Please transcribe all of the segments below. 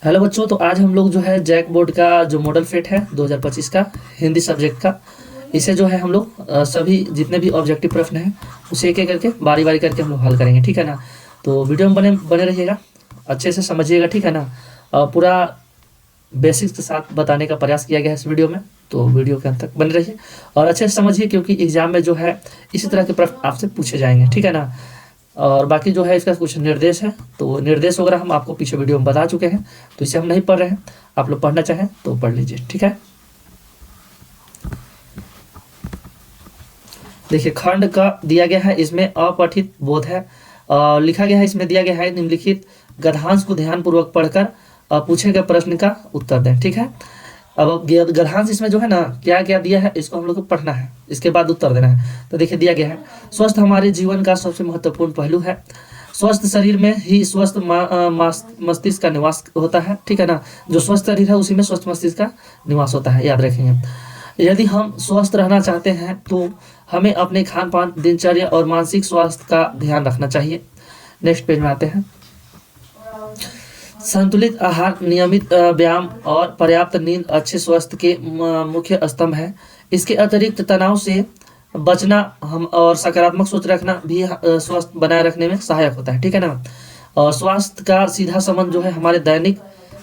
Hello बच्चों, तो आज हम लोग जो है जैक बोर्ड का जो मॉडल फेट है 2025 का हिंदी सब्जेक्ट का, इसे जो है हम लोग सभी जितने भी ऑब्जेक्टिव प्रश्न हैं उसे एक एक करके बारी बारी करके हम लोग हल करेंगे। ठीक है ना। तो वीडियो में बने बने रहिएगा, अच्छे से समझिएगा। ठीक है ना। पूरा बेसिक्स के साथ बताने का प्रयास किया गया है इस वीडियो में, तो वीडियो के अंत तक बने रहिए और अच्छे से समझिए, क्योंकि एग्जाम में जो है इसी तरह के प्रश्न आपसे पूछे जाएंगे। ठीक है ना। और बाकी जो है इसका कुछ निर्देश है, तो निर्देश वगैरह हम आपको पीछे वीडियो में बता चुके हैं, तो इसे हम नहीं पढ़ रहे हैं। आप लोग पढ़ना चाहें तो पढ़ लीजिए। ठीक है। देखिए, खंड का दिया गया है, इसमें अपठित बोध है। लिखा गया है, इसमें दिया गया है निम्नलिखित गद्यांश को ध्यानपूर्वक पढ़कर पूछे गए प्रश्न का उत्तर दें। ठीक है। अब गद्यांश इसमें जो है ना क्या क्या दिया है, इसको हम लोग को पढ़ना है, इसके बाद उत्तर देना है। तो देखिए दिया गया है, स्वस्थ हमारे जीवन का सबसे महत्वपूर्ण पहलू है। स्वस्थ शरीर में ही स्वस्थ मस्तिष्क का निवास होता है। ठीक है ना। जो स्वस्थ शरीर है उसी में स्वस्थ मस्तिष्क का निवास होता है, याद रखेंगे। यदि हम स्वस्थ रहना चाहते हैं तो हमें अपने खान पान, दिनचर्या और मानसिक स्वास्थ्य का ध्यान रखना चाहिए। नेक्स्ट पेज में आते हैं। संतुलित आहार, नियमित व्यायाम और पर्याप्त नींद अच्छे स्वास्थ्य के मुख्य स्तंभ है। इसके अतिरिक्त तनाव से बचना हम और सकारात्मक सोच रखना भी स्वास्थ्य बनाए रखने में सहायक होता है। ठीक है ना। और स्वास्थ्य का सीधा संबंध जो है हमारे दैनिक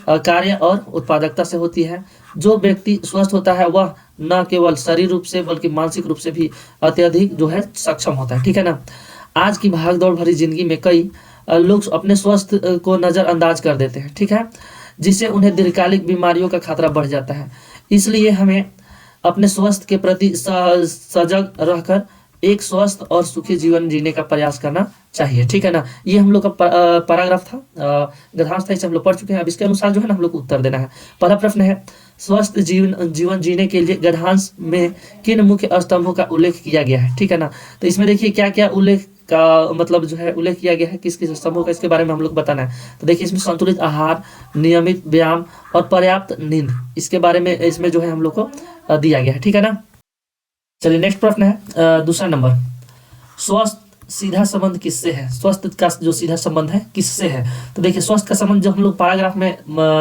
कार्य और उत्पादकता से होती है। जो व्यक्ति स्वस्थ होता है वह न केवल शारीरिक रूप से बल्कि मानसिक रूप से भी अत्यधिक जो है सक्षम होता है। ठीक है ना। आज की भागदौड़ भरी जिंदगी में कई लोग अपने स्वास्थ्य को नज़रअंदाज कर देते हैं। ठीक है। जिससे उन्हें दीर्घकालिक बीमारियों का खतरा बढ़ जाता है। इसलिए हमें अपने स्वास्थ्य के प्रति सजग रहकर एक स्वस्थ और सुखी जीवन जीने का प्रयास करना चाहिए। ठीक है ना। ये हम लोग का पैराग्राफ था, गद्यांश था, इसे हम लोग पढ़ चुके हैं। अब इसके अनुसार जो है ना हम लोग को उत्तर देना है। पहला प्रश्न है, स्वस्थ जीवन जीने के लिए गद्यांश में किन मुख्य स्तंभों का उल्लेख किया गया है। ठीक है ना। तो इसमें देखिए क्या क्या उल्लेख का मतलब जो है उल्लेख किया गया है, किस किस स्तंभों का, इसके बारे में हम लोग बताना है। तो देखिए, इसमें संतुलित आहार, नियमित व्यायाम और पर्याप्त नींद, इसके बारे में इसमें जो है हम लोग को दिया गया है। ठीक है ना। चलिए नेक्स्ट प्रश्न है दूसरा नंबर, स्वस्थ सीधा संबंध किससे है। स्वस्थ का जो सीधा संबंध है किससे है। तो देखिए, स्वस्थ का संबंध जो हम लोग पैराग्राफ में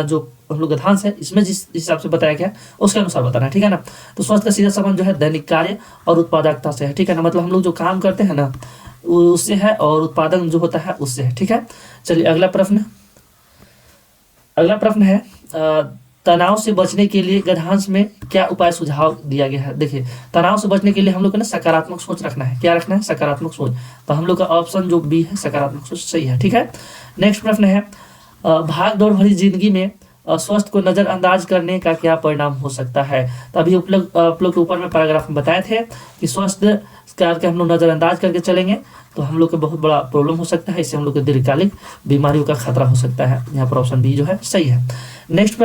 जो हम लोग गद्यांश है इसमें जिस हिसाब से बताया गया है उसके अनुसार बताना है। ठीक है ना। तो स्वस्थ का सीधा संबंध जो है दैनिक कार्य और उत्पादकता से है। ठीक है ना। मतलब हम लोग जो काम करते हैं ना उससे है, और उत्पादन जो होता है उससे है। ठीक है। चलिए अगला प्रश्न है तनाव से बचने के लिए गद्यांश में क्या उपाय सुझाव दिया गया है। देखिए, तनाव से बचने के लिए हम लोग को ना सकारात्मक सोच रखना है। क्या रखना है? सकारात्मक सोच। तो हम लोग का ऑप्शन जो बी है, सकारात्मक सोच, सही है। ठीक है। नेक्स्ट प्रश्न है, भाग दौड़ भरी जिंदगी में स्वास्थ्य को नजरअंदाज करने का क्या परिणाम हो सकता है। तो अभी आप लोग के ऊपर में पैराग्राफ में बताए थे कि स्वास्थ्य करके हम लोग नजरअंदाज करके चलेंगे तो हम लोग को बहुत बड़ा प्रॉब्लम हो सकता है। इससे हम लोग को दीर्घकालिक बीमारियों का खतरा हो सकता है। यहाँ पर ऑप्शन बी जो है सही है। नेक्स्ट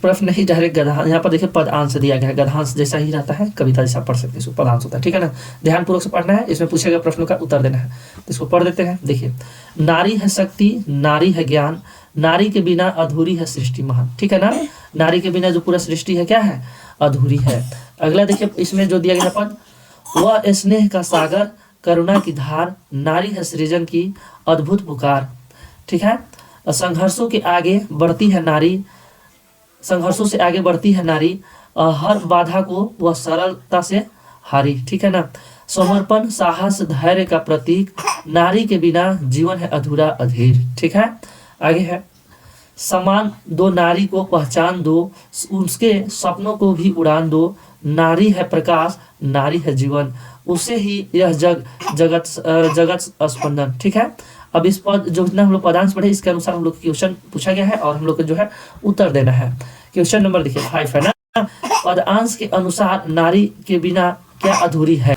प्रश्न ही डायरेक्ट गद्यांश, यहाँ पर देखिए पदांश दिया गया है। गद्यांश जैसा ही रहता है, कविता जैसा पढ़ सकते हैं, इसको पदांश होता है। ठीक है ना। ध्यानपूर्वक से पढ़ना है, इसमें पूछे गए प्रश्नों का उत्तर देना है। तो इसको पढ़ देते हैं। देखिए, नारी है शक्ति, नारी है ज्ञान, नारी के बिना अधूरी है सृष्टि महान। ठीक है ना। नारी के बिना जो पूरा सृष्टि है क्या है, अधूरी है। अगला देखिए, इसमें जो दिया गया पद, वह स्नेह का सागर, करुणा की धार, नारी है सृजन की अद्भुत पुकार। ठीक है। संघर्षों से आगे बढ़ती है नारी, हर बाधा को वह सरलता से हारी। ठीक है ना। समर्पण, साहस, धैर्य का प्रतीक, नारी के बिना जीवन है अधूरा अधीर। ठीक है। आगे है, सम्मान दो नारी को, पहचान दो, उसके सपनों को भी उड़ान दो, नारी है प्रकाश, नारी है जीवन, उसे ही यह जगत स्पंदन। ठीक है। अब इस पद जो जितना हम लोग पदांश पढ़े इसके अनुसार हम लोग क्वेश्चन पूछा गया है और हम लोग को जो है उत्तर देना है। क्वेश्चन नंबर देखिए 5 है ना। पदांश के अनुसार नारी के बिना क्या अधूरी है।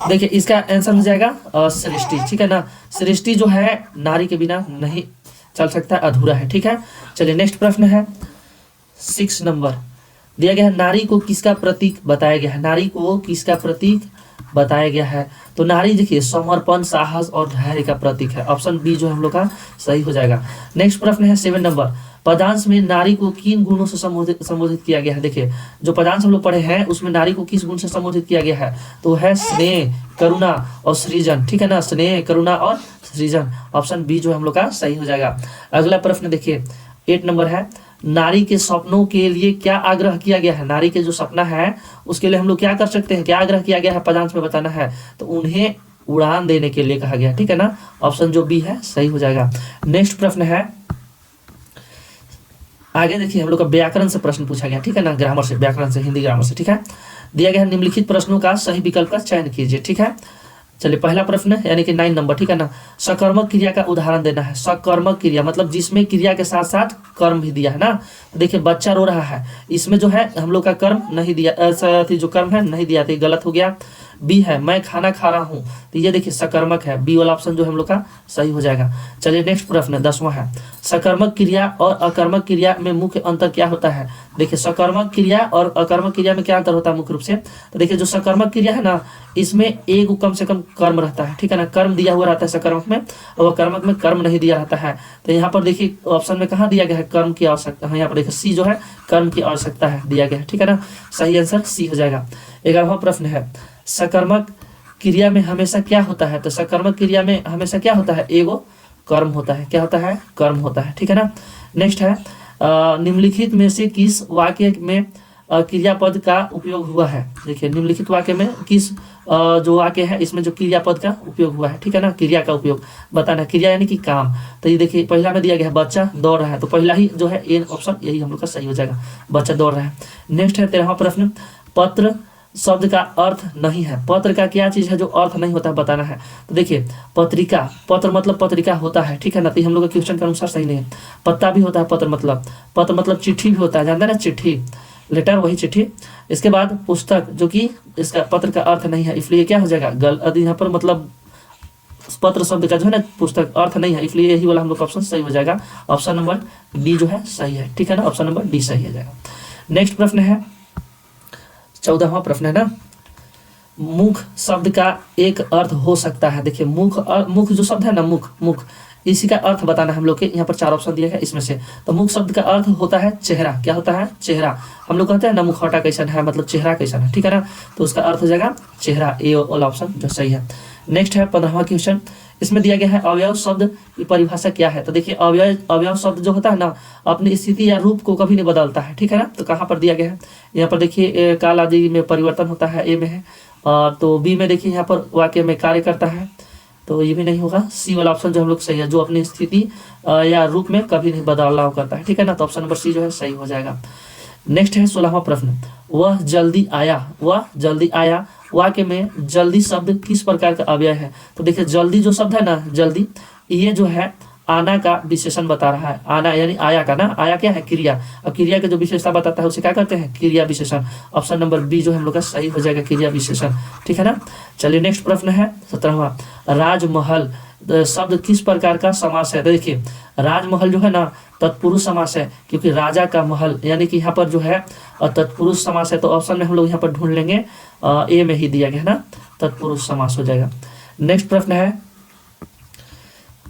देखिए, इसका आंसर हो जाएगा सृष्टि। ठीक है ना। सृष्टि जो है नारी के बिना नहीं चल सकता, अधूरा है। ठीक है। चलिए नेक्स्ट प्रश्न है 6 नंबर, दिया गया है, नारी को किसका प्रतीक बताया गया है। नारी को किसका प्रतीक बताया गया है। तो नारी देखिए समर्पण, साहस और धैर्य का प्रतीक है। ऑप्शन बी जो है हम लोग का सही हो जाएगा। नेक्स्ट प्रश्न है 7 नंबर, पदांश में नारी को किन गुणों से संबोधित किया गया है। देखिए, जो पदांश हम लोग पढ़े हैं उसमें नारी को किस गुण से संबोधित किया गया है, तो है स्नेह, करुणा और सृजन। ठीक है ना। स्नेह, करुणा और सृजन। ऑप्शन बी जो है हम लोग का सही हो जाएगा। अगला प्रश्न देखिए 8 नंबर है, नारी के सपनों के लिए क्या आग्रह किया गया है। नारी के जो सपना है उसके लिए हम लोग क्या कर सकते हैं, क्या आग्रह किया गया है, पदांश में बताना है। तो उन्हें उड़ान देने के लिए कहा गया, ठीक है ना। ऑप्शन जो बी है सही हो जाएगा। नेक्स्ट प्रश्न है, आगे देखिए हम लोग का व्याकरण से प्रश्न पूछा गया, ठीक है ना, ग्रामर से, व्याकरण से, हिंदी ग्रामर से, ठीक है। दिया गया है निम्नलिखित प्रश्नों का सही विकल्प का चयन कीजिए, ठीक है। चलिए पहला प्रश्न यानी कि 9 नंबर, ठीक है ना। सकर्मक क्रिया का उदाहरण देना है। सकर्मक क्रिया मतलब जिसमें क्रिया के साथ साथ कर्म भी दिया है ना। तो देखिए बच्चा रो रहा है, इसमें जो है हम लोग का कर्म नहीं दिया, जो कर्म है नहीं दिया, तो ये गलत हो गया। बी है मैं खाना खा रहा हूँ, तो ये देखिए सकर्मक है, बी वाला ऑप्शन जो है हम लोग का सही हो जाएगा। चलिए नेक्स्ट प्रश्न 10वां है, सकर्मक क्रिया और अकर्मक क्रिया में मुख्य अंतर क्या होता है। देखिए सकर्मक क्रिया और अकर्मक क्रिया में क्या अंतर होता है मुख्य रूप से। तो देखिए जो सकर्मक क्रिया है ना, इसमें एक कम से कम कर्म रहता है, ठीक है ना, कर्म दिया हुआ रहता है सकर्मक में, और अकर्मक में कर्म नहीं दिया रहता है। तो यहाँ पर देखिए ऑप्शन में कहाँ दिया गया है, कर्म की आवश्यकता है, यहाँ पर देखिए सी जो है कर्म की आवश्यकता है दिया गया है, ठीक है ना। सही आंसर सी हो जाएगा। 11वां प्रश्न है, सकर्मक क्रिया में हमेशा क्या होता है। तो सकर्मक क्रिया में हमेशा क्या होता है, एगो कर्म होता है, क्या होता है, कर्म होता है, ठीक है ना। नेक्स्ट है निम्नलिखित में से किस वाक्य में क्रियापद का उपयोग हुआ है। देखिए निम्नलिखित वाक्य में किस जो वाक्य है इसमें जो क्रियापद का उपयोग हुआ है, ठीक है ना, क्रिया का उपयोग बताना, क्रिया यानी कि काम। तो ये देखिए पहला में दिया गया है बच्चा दौड़ रहा है, तो पहला ही जो है ए ऑप्शन यही हम लोग का सही हो जाएगा, बच्चा दौड़ रहा है। नेक्स्ट है 13वां प्रश्न, पत्र शब्द का अर्थ नहीं है। पत्र का क्या चीज है जो अर्थ नहीं होता है बताना है। तो देखिए पत्रिका, पत्र मतलब पत्रिका होता है, ठीक है ना, तो हम लोग का क्वेश्चन के अनुसार सही नहीं है। पत्ता भी होता है पत्र मतलब चिट्ठी भी होता है, जानते हैं ना, चिट्ठी लेटर वही चिट्ठी। इसके बाद पुस्तक जो कि इसका पत्र का अर्थ नहीं है, इसलिए क्या हो जाएगा गलत, यहाँ पर मतलब पत्र शब्द का जो है ना पुस्तक अर्थ नहीं है, इसलिए यही वाला हम लोग का ऑप्शन सही हो जाएगा। ऑप्शन नंबर डी जो है सही है, ठीक है ना, ऑप्शन नंबर डी सही हो जाएगा। नेक्स्ट प्रश्न है 14वां प्रश्न है ना, मुख शब्द का एक अर्थ हो सकता है। देखिए मुख जो शब्द है ना, मुख इसी का अर्थ बताना है हम लोग के। यहाँ पर 4 ऑप्शन दिया है इसमें से। तो मुख शब्द का अर्थ होता है चेहरा, क्या होता है, चेहरा। हम लोग कहते हैं ना मुखौटा कैसन है, मतलब चेहरा कैसन है, ठीक है ना, तो उसका अर्थ हो जाएगा चेहरा, ए वाला ऑप्शन जो सही है। नेक्स्ट है 15वां क्वेश्चन, इसमें दिया गया है अवयव शब्द की परिभाषा क्या है। तो देखिए अवयव शब्द जो होता है ना अपनी स्थिति या रूप को कभी नहीं बदलता है, ठीक है ना। तो कहाँ पर दिया गया है, यहाँ पर देखिए काल आदि में परिवर्तन होता है, ए में है, और तो बी में देखिए यहाँ पर वाक्य में कार्य करता है, तो ये भी नहीं होगा। सी वाला ऑप्शन जो हम लोग सही है, जो अपनी स्थिति या रूप में कभी नहीं बदलाव करता है, ठीक है ना, तो ऑप्शन नंबर सी जो है सही हो जाएगा। नेक्स्ट है 16वां प्रश्न, वह जल्दी आया वाक्य में जल्दी शब्द किस प्रकार का अव्यय है। तो देखिए जल्दी जो शब्द है ना, जल्दी, ये जो है आना का विशेषण बता रहा है। आना यानी आया का ना, आया क्या है, क्रिया, और क्रिया के जो विशेषता बताता है उसे क्या कहते हैं, क्रिया विशेषण। ऑप्शन नंबर बी जो हम लोग का सही हो जाएगा, क्रिया विशेषण, ठीक है ना। चलिए नेक्स्ट प्रश्न है 17वां, राजमहल शब्द किस प्रकार का समास है। तो देखिए राजमहल जो है ना तत्पुरुष समास है, क्योंकि राजा का महल यानी कि यहाँ पर जो है तत्पुरुष समास है, तो ऑप्शन में हम लोग यहाँ पर ढूंढ लेंगे, ए में ही दिया गया है ना, तत्पुरुष समास हो जाएगा। नेक्स्ट प्रश्न है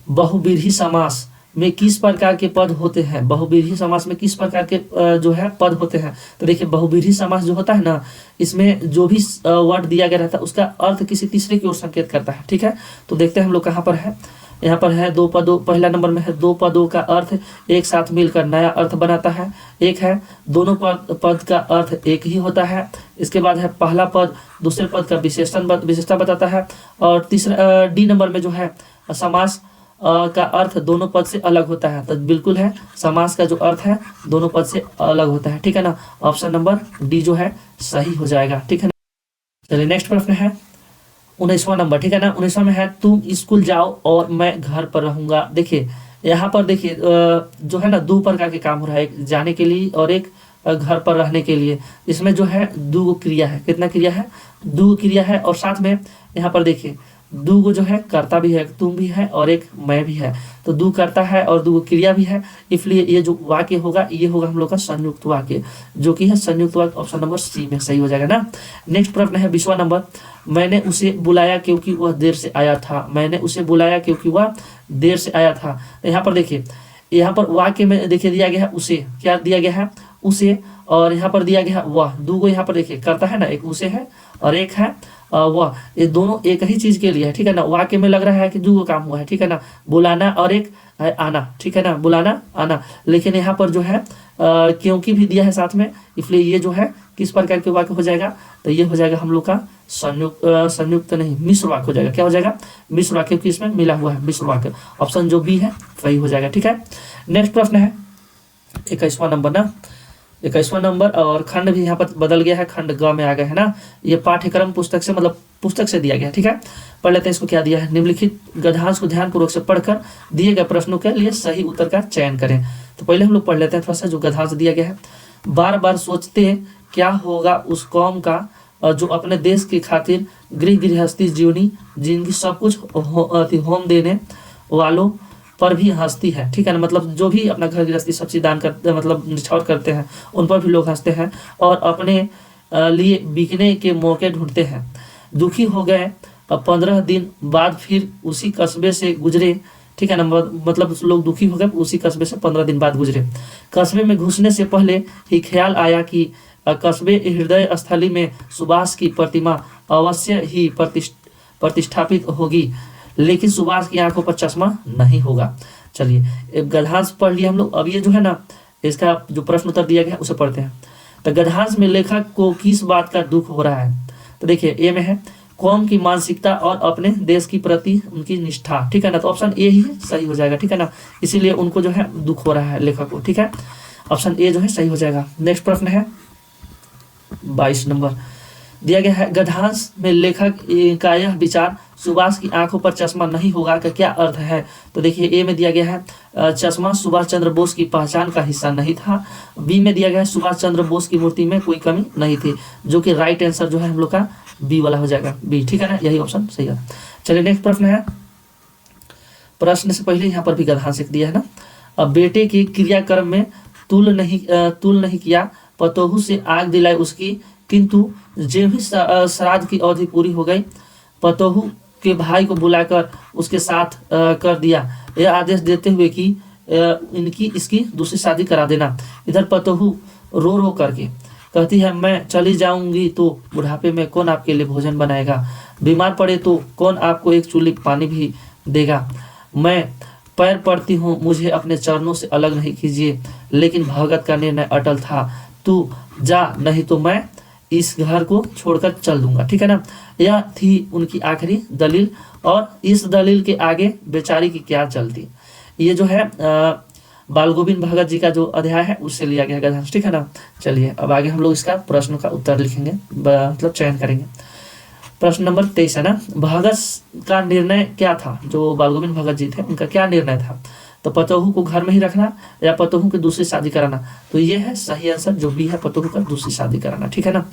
बहुव्रीहि समास में किस प्रकार के पद होते हैं। बहुव्रीहि समास में किस प्रकार के जो है पद होते हैं। तो देखिए बहुव्रीहि समास जो होता है ना, इसमें जो भी वर्ड दिया गया रहता है उसका अर्थ किसी तीसरे की ओर संकेत करता है, ठीक है। तो देखते हैं हम लोग कहाँ पर है, यहाँ पर है दो पदों, पहला नंबर में है दो पदों का अर्थ एक साथ मिलकर नया अर्थ बनाता है। एक है दोनों पद का अर्थ एक ही होता है। इसके बाद है पहला पद दूसरे पद का विशेषता बताता है। और तीसरा डी नंबर में जो है समास का अर्थ दोनों पद से अलग होता है। तो बिल्कुल है समास का जो अर्थ है दोनों पद से अलग होता है, ठीक है ना, ऑप्शन नंबर डी जो है सही हो जाएगा, ठीक है ना। चलिए नेक्स्ट प्रश्न है 19वां नंबर, ठीक है ना। 19वां में है तुम स्कूल जाओ और मैं घर पर रहूंगा। देखिए यहाँ पर देखिए जो है ना दो प्रकार के काम हो रहा है, एक जाने के लिए और एक घर पर रहने के लिए। इसमें जो है दो क्रिया है, कितना क्रिया है, दो क्रिया है, और साथ में यहाँ पर देखिए दो जो है कर्ता भी है, तुम भी है और एक मैं भी है, तो दो कर्ता है और दो क्रिया भी है, इसलिए ये जो वाक्य होगा ये होगा हम लोग का संयुक्त वाक्य, जो कि है संयुक्त वाक्य, ऑप्शन नंबर सी में सही हो जाएगा ना। नेक्स्ट प्रश्न है 20वां नंबर, मैंने उसे बुलाया क्योंकि वह देर से आया था। मैंने उसे बुलाया क्योंकि वह देर से आया था। यहाँ पर देखिए यहाँ पर वाक्य में देखिए दिया गया है उसे, क्या दिया गया है, उसे, और यहाँ पर दिया गया है वह, दो यहाँ पर देखिए करता है ना, एक उसे है और एक है वह, ये दोनों एक ही चीज के लिए है, ठीक है ना। वाक्य में लग रहा है कि दो काम हुआ है, ठीक है ना, बुलाना और एक है आना, ठीक है ना, बुलाना आना। लेकिन यहाँ पर जो है क्योंकि भी दिया है साथ में, इसलिए ये जो है किस प्रकार के वाक्य हो जाएगा, तो ये हो जाएगा हम लोग का संयुक्त नहीं, मिश्र वाक्य हो जाएगा। क्या हो जाएगा? मिश्र वाक्य, क्योंकि इसमें मिला हुआ है मिश्र वाक्य। ऑप्शन जो बी है वही हो जाएगा, ठीक है। नेक्स्ट प्रश्न है 21वां नंबर ना, 21वां नंबर, और खंड भी यहाँ पर बदल गया है, खंड ग में आ गया है ना। ये पाठ्यक्रम पुस्तक से, मतलब पुस्तक से दिया गया है, ठीक है। पढ़ लेते हैं इसको क्या दिया है। निम्नलिखित गद्यांश को ध्यानपूर्वक से पढ़कर दिए गए प्रश्नों के लिए सही उत्तर का चयन करें। तो पहले हम लोग पढ़ लेते हैं थोड़ा सा जो गद्यांश दिया गया है। बार बार सोचते क्या होगा उस कौम का जो अपने देश की खातिर गृहस्थी जीवनी जिनकी सब कुछ होम देने वालों पर भी हंसती है, ठीक है ना। मतलब जो भी अपना घर गृहस्थी सब चीज दान करते, मतलब निछावर करते हैं, उन पर भी लोग हंसते हैं और अपने लिए बिकने के मौके ढूंढते हैं। दुखी हो गए 15 दिन बाद फिर उसी कस्बे से गुजरे, ठीक है ना। मतलब लोग दुखी हो गए उसी कस्बे से 15 दिन बाद गुजरे। कस्बे में घुसने से पहले ही ख्याल आया कि कस्बे हृदय स्थली में सुभाष की प्रतिमा अवश्य ही प्रतिष्ठापित होगी, लेकिन सुभाष की आंखों पर चश्मा नहीं होगा। चलिए गद्यांश पढ़ लिया हम लोग। अब ये जो है ना, इसका जो प्रश्न उत्तर दिया गया है उसे पढ़ते हैं। तो गद्यांश में लेखक को किस बात का दुख हो रहा है? तो देखिए ए में है कौम की मानसिकता और अपने देश की प्रति उनकी निष्ठा, ठीक है ना। तो ऑप्शन ए ही सही हो जाएगा, ठीक है ना। इसीलिए उनको जो है दुख हो रहा है लेखक को, ठीक है। ऑप्शन ए जो है सही हो जाएगा। नेक्स्ट प्रश्न है 22 नंबर दिया गया है। गद्यांश में लेखक का यह विचार सुभाष की आंखों पर चश्मा नहीं होगा का क्या अर्थ है? तो देखिए ए में दिया गया है चश्मा सुभाष चंद्र बोस की पहचान का हिस्सा नहीं था। बी में दिया गया है सुभाष चंद्र बोस की मूर्ति में कोई कमी नहीं थी, जो कि राइट आंसर जो है हम लोग का बी वाला हो जाएगा, बी, ठीक है ना। यही ऑप्शन सही है। चलिए नेक्स्ट प्रश्न है। प्रश्न से पहले यहाँ पर भी गद्यांश दिया है ना। अब बेटे के क्रियाक्रम में तुल नहीं किया, पतोहू से आग दिलाई उसकी, किंतु जो भी श्राद्ध की अवधि पूरी हो गई, पतोहू के भाई को बुलाकर उसके साथ कर दिया, यह आदेश देते हुए कि इसकी दूसरी शादी करा देना। इधर पतोहू रो रो करके कहती है मैं चली जाऊंगी तो बुढ़ापे में कौन आपके लिए भोजन बनाएगा, बीमार पड़े तो कौन आपको एक चूल्ही पानी भी देगा। मैं पैर पड़ती हूँ, मुझे अपने चरणों से अलग नहीं कीजिए। लेकिन भगत का निर्णय अटल था, तू जा नहीं तो मैं इस घर को छोड़कर चल दूंगा, ठीक है ना। यह थी उनकी आखिरी दलील, और इस दलील के आगे बेचारी की क्या चलती। ये जो है बाल गोविंद भगत जी का जो अध्याय है उससे लिया गया गद्यांश, ठीक है ना। चलिए अब आगे हम लोग इसका प्रश्न का उत्तर लिखेंगे, मतलब चयन करेंगे। प्रश्न नंबर 23 है ना। भगत का निर्णय क्या था? जो बाल गोविंद भगत जी थे उनका क्या निर्णय था? तो पतोहू को घर में ही रखना या पतोहू की दूसरी शादी कराना? तो ये है सही आंसर जो भी है, पतोहू का दूसरी शादी कराना, ठीक है ना।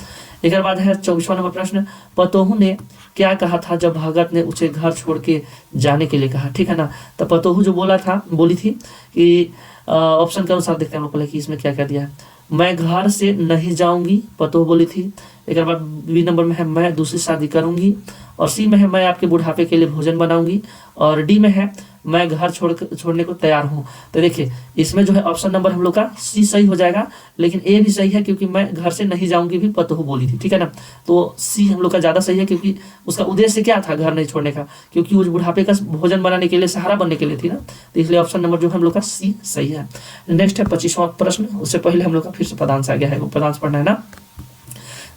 एक बाद है 24वां नंबर प्रश्न। पतोहू ने क्या कहा था जब भगत ने उसे घर छोड़ के जाने के लिए कहा, ठीक है ना। तो पतोहू जो बोली थी कि ऑप्शन के अनुसार देखते हैं हम लोग पहले कि इसमें क्या क्या दिया है। मैं घर से नहीं जाऊंगी, पतोहू बोली थी। एक बाद बी नंबर में है मैं दूसरी शादी करूंगी, और सी में है मैं आपके बुढ़ापे के लिए भोजन बनाऊंगी, और डी में है मैं घर छोड़ने को तैयार हूँ। तो देखिए इसमें जो है ऑप्शन नंबर हम लोग का सी सही हो जाएगा, लेकिन ए भी सही है क्योंकि मैं घर से नहीं जाऊंगी भी पतोहू बोली थी, ठीक है ना। तो सी हम लोग का ज्यादा सही है क्योंकि उसका उद्देश्य क्या था घर नहीं छोड़ने का, क्योंकि उस बुढ़ापे का भोजन बनाने के लिए, सहारा बनने के लिए थी ना। तो इसलिए ऑप्शन नंबर जो हम लोग का सी सही है। नेक्स्ट है 25वां प्रश्न। उससे पहले हम लोग का फिर से पदांश आ गया है, वो पदांश पढ़ना है ना।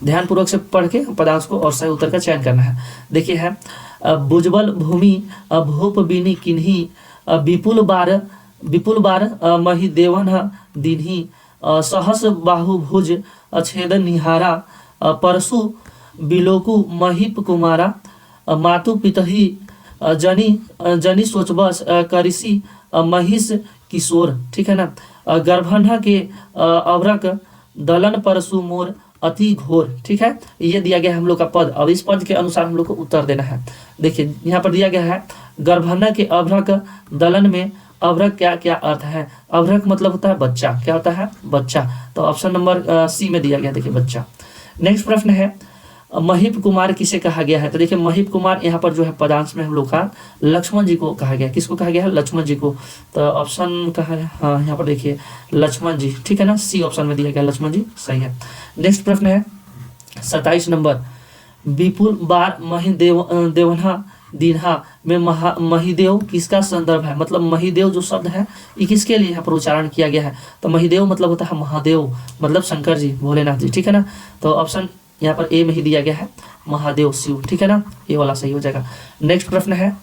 ध्यानपूर्वक से पढ़ के पदांश को और सही उत्तर का चयन करना है। देखिए है भुजबल भूमि भूप बिनी किन्ही, विपुल बार मही देवन दिन्ही, सहस बाहु भुज छेदन निहारा, परशु बिलोकु महिप कुमारा, मातु पितही जनी सोचबस करिसी महिष किशोर, ठीक है ना। गर्भन्हा के अवरक दलन परशु मोर अति घोर, ठीक है। ये दिया गया है हम लोग का पद। अब इस पद के अनुसार हम लोग को उत्तर देना है। देखिए यहाँ पर दिया गया है गर्भन्ना के अभ्रक दलन में अभ्रक क्या क्या अर्थ है? अभ्रक मतलब होता है बच्चा, क्या होता है? बच्चा। तो ऑप्शन नंबर सी में दिया गया, देखिए बच्चा। नेक्स्ट प्रश्न है महिप कुमार किसे कहा गया है? तो देखिए महिप कुमार यहाँ पर जो है पदांश में हम लोग का लक्ष्मण जी को कहा गया। किसको कहा गया है? लक्ष्मण जी को। तो ऑप्शन कहा है, हाँ यहाँ पर देखिए लक्ष्मण जी, ठीक है ना। सी ऑप्शन में दिया गया लक्ष्मण जी, सही है। नेक्स्ट प्रश्न है 27 नंबर। विपुल बार देवन्हा दीन्हा में महिदेव किसका संदर्भ है? मतलब महिदेव जो शब्द है ये किसके लिए यहाँ पर उच्चारण किया गया है? तो महिदेव मतलब होता है महादेव, मतलब शंकर जी, भोलेनाथ जी, ठीक है ना। तो ऑप्शन यहाँ पर ए में ही दिया गया है, महादेव शिव, ठीक है ना, ये वाला सही हो जाएगा। नेक्स्ट प्रश्न है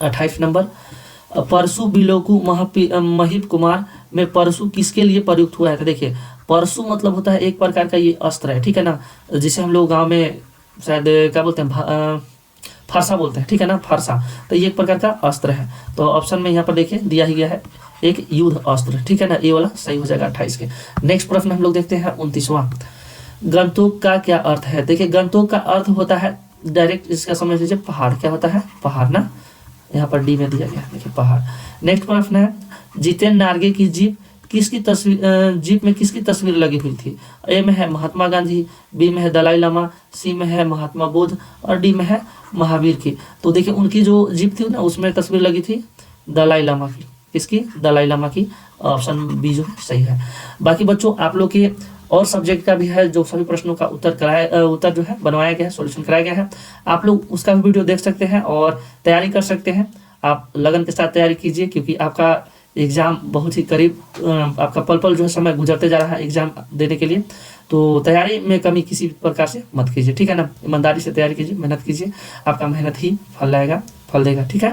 28 नंबर, परशु बिलोकु महिप कुमार में परशु किसके लिए प्रयुक्त हुआ है? तो देखिए परशु मतलब होता है एक प्रकार का ये अस्त्र है, ठीक है ना, जिसे हम लोग गांव में शायद क्या बोलते हैं, फरसा बोलते हैं, ठीक है ना, फरसा। तो ये एक प्रकार का अस्त्र है। तो ऑप्शन में यहाँ पर देखिए दिया ही गया है एक युद्ध अस्त्र, ठीक है ना, ये वाला सही हो जाएगा 28 के। नेक्स्ट प्रश्न हम लोग देखते हैं 29वां, गंतोक का क्या अर्थ है? देखिए गंतोक का अर्थ होता है, डायरेक्ट इसका समझ लीजिए पहाड़, क्या होता है? पहाड़ ना, यहाँ पर डी में दिया गया है, देखिए पहाड़। नेक्स्ट प्रश्न है, जितेन नार्गे की जीप किसकी तस्वीर, जीप में किसकी तस्वीर लगी हुई थी? ए में है महात्मा गांधी, बी में है दलाई लामा, सी में है महात्मा बुद्ध और डी में है महावीर की। तो देखिए उनकी जो जीप थी ना उसमें तस्वीर लगी थी दलाई लामा की, किसकी? दलाई लामा की। ऑप्शन बी जो सही है। बाकी बच्चों आप लोग के और सब्जेक्ट का भी है जो सभी प्रश्नों का उत्तर जो है बनवाया गया है, सॉल्यूशन कराया गया है, आप लोग उसका भी वीडियो देख सकते हैं और तैयारी कर सकते हैं। आप लगन के साथ तैयारी कीजिए क्योंकि आपका एग्ज़ाम बहुत ही करीब, आपका पल पल जो है समय गुजरते जा रहा है एग्ज़ाम देने के लिए। तो तैयारी में कमी किसी प्रकार से मत कीजिए, ठीक है ना, ईमानदारी से तैयारी कीजिए, मेहनत कीजिए, आपका मेहनत ही फल लाएगा, फल देगा, ठीक है।